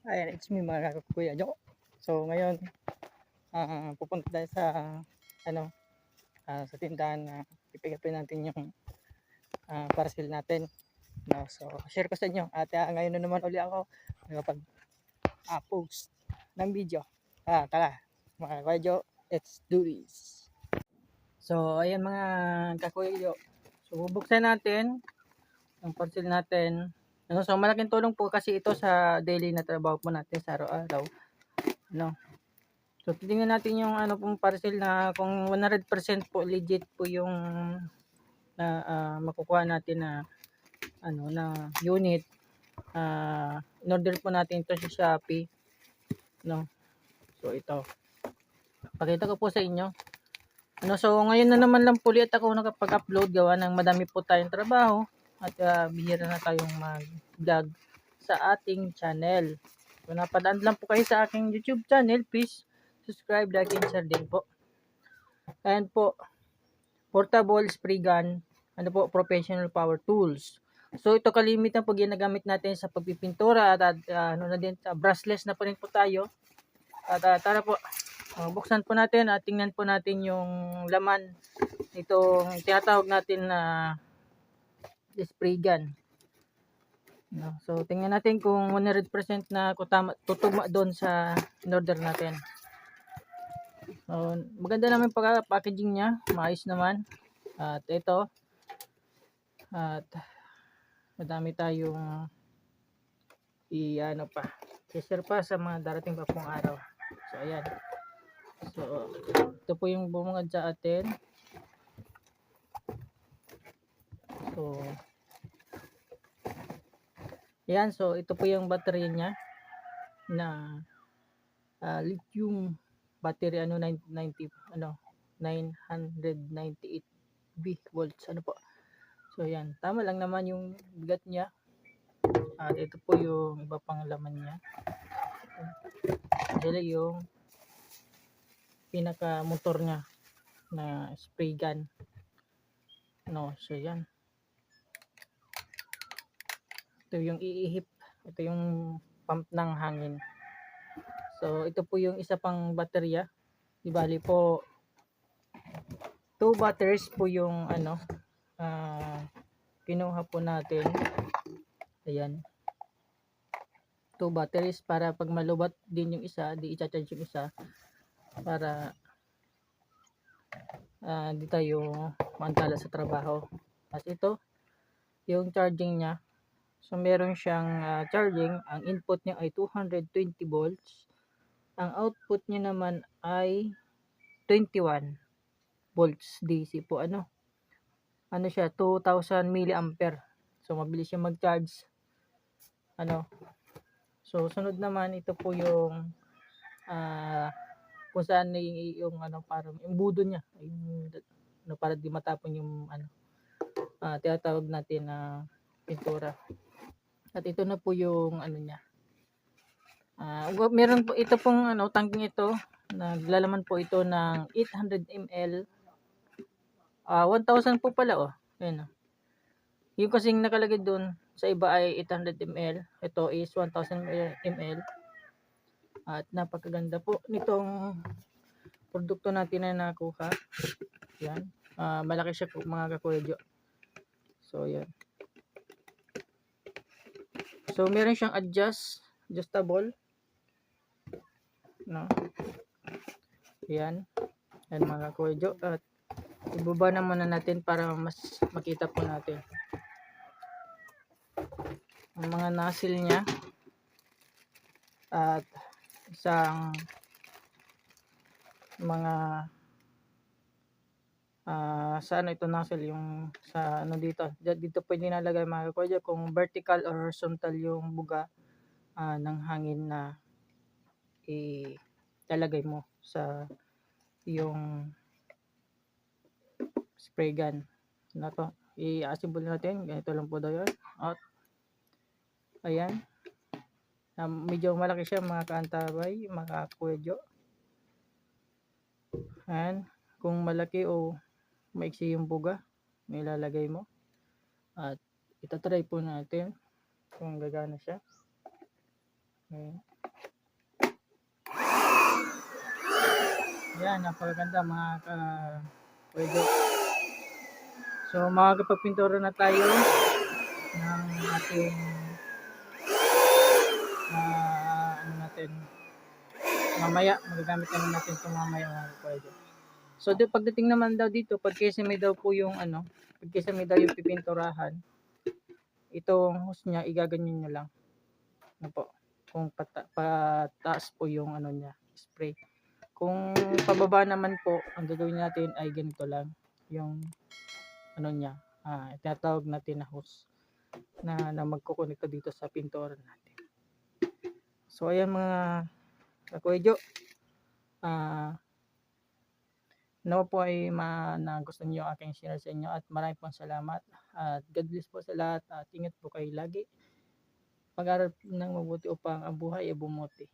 Ayan, it's me mga Kuya Jo. So ngayon, pupunta tayo sa ano, sa tindahan na pipigapin natin yung parcel natin. No, so share ko sa inyo. At ngayon na naman uli ako nakapag-post ng video. Tara, mga Kuya Jo, let's do this. So ayan mga Kuya Jo. So bubuksan natin yung parcel natin. So malaking tulong po kasi ito sa daily na trabaho po natin sa araw-araw. No. So titingnan natin yung pong parcel na kung 100% po legit po yung makukuha natin na na unit. In order po natin ito sa Shopee, no. So ito. Pakita ko po sa inyo. So ngayon na naman lang po ulit ako nakapag-upload gawa ng madami po tayong trabaho at bihira na tayong mag-vlog sa ating channel. Kung napadaan lang po kayo sa aking YouTube channel, please subscribe, like, and share din po. Ayan po, portable spray gun, professional power tools. So ito kalimitan po ginagamit natin sa pagpipintura at brushless na po rin po tayo. At tara po, buksan po natin at tingnan po natin yung laman itong tinatawag natin na spray gun. No, so tingnan natin kung 100% na tutugma doon sa in-order natin. So, maganda naman pagka-packaging niya, maayos naman. At ito, at madami tayong i-share pa sa mga darating pa pong araw. So ayan. So ito po yung bumungad sa atin. So ayan, so ito po yung battery niya na lithium battery 998 V volts po. So ayan, tama lang naman yung bigat niya. At ito po yung iba pang laman niya. Dito yung pinaka motor niya na spray gun. No, so yan. Ito yung iihip. Ito yung pump ng hangin. So ito po yung isa pang baterya. Di bali po 2 batteries po yung kinuha po natin. Ayan. 2 batteries para pag malubat din yung isa, di i-charge yung isa para di tayo maantala sa trabaho. At ito yung charging niya. So meron siyang charging, ang input niya ay 220 volts. Ang output niya naman ay 21 volts DC po. Ano siya, 2000 milliampere. So mabilis siya mag-charge. So sunod naman ito po yung kung saan yung parang yung budo niya, yung para di matapon yung tinatawag natin na pintura. At ito na po yung niya. Meron po ito pong tangking ito, naglalaman po ito ng 800 ml. 1,000 po pala Ayan. Yung kasing nakalagay doon sa iba ay 800 ml. Ito is 1,000 ml. At napakaganda po nitong produkto natin na nakuha. Yan. Malaki siya po mga Kuya Jo. So yan. So meron siyang adjustable. No. Yan. Yan mga Kuya Jo. At ibaba na muna natin para mas makita po natin ang mga nozzle niya. At isang mga sa ito nozzle yung sa dito pwede nalagay mga Kuya kung vertical or horizontal yung buga ng hangin na ilalagay mo sa yung spray gun na to. I-assemble natin, ganito lang po daw yun. At ayan, medyo malaki siya mga kaantabay, mga Kuya Jo. Ayan, kung malaki o maiksi yung buga, may ilalagay mo. At itatry po natin kung gagana siya. Ayan. Yan, napakaganda mga pwede. So makakapagpintura na tayo ng ating ano natin mamaya, magagamit naman natin ito mamaya mga pwede. So pagdating naman daw dito, pag kesame daw po yung pag kesame daw yung pipinturahan, itong hose niya, igaganyan nyo lang. Ano po, kung pataas po yung niya, spray. Kung pababa naman po, ang gagawin natin ay ganito lang, yung niya, tinatawag natin na hose na magkukonekta dito sa pintura natin. So ayan mga kakuedyo, nawa po ay nagustuhan niyo aking share sa inyo at maraming pong salamat at God bless po sa lahat at ingat po kayo lagi. Pag-aral ng mabuti upang ang buhay ay bumuti.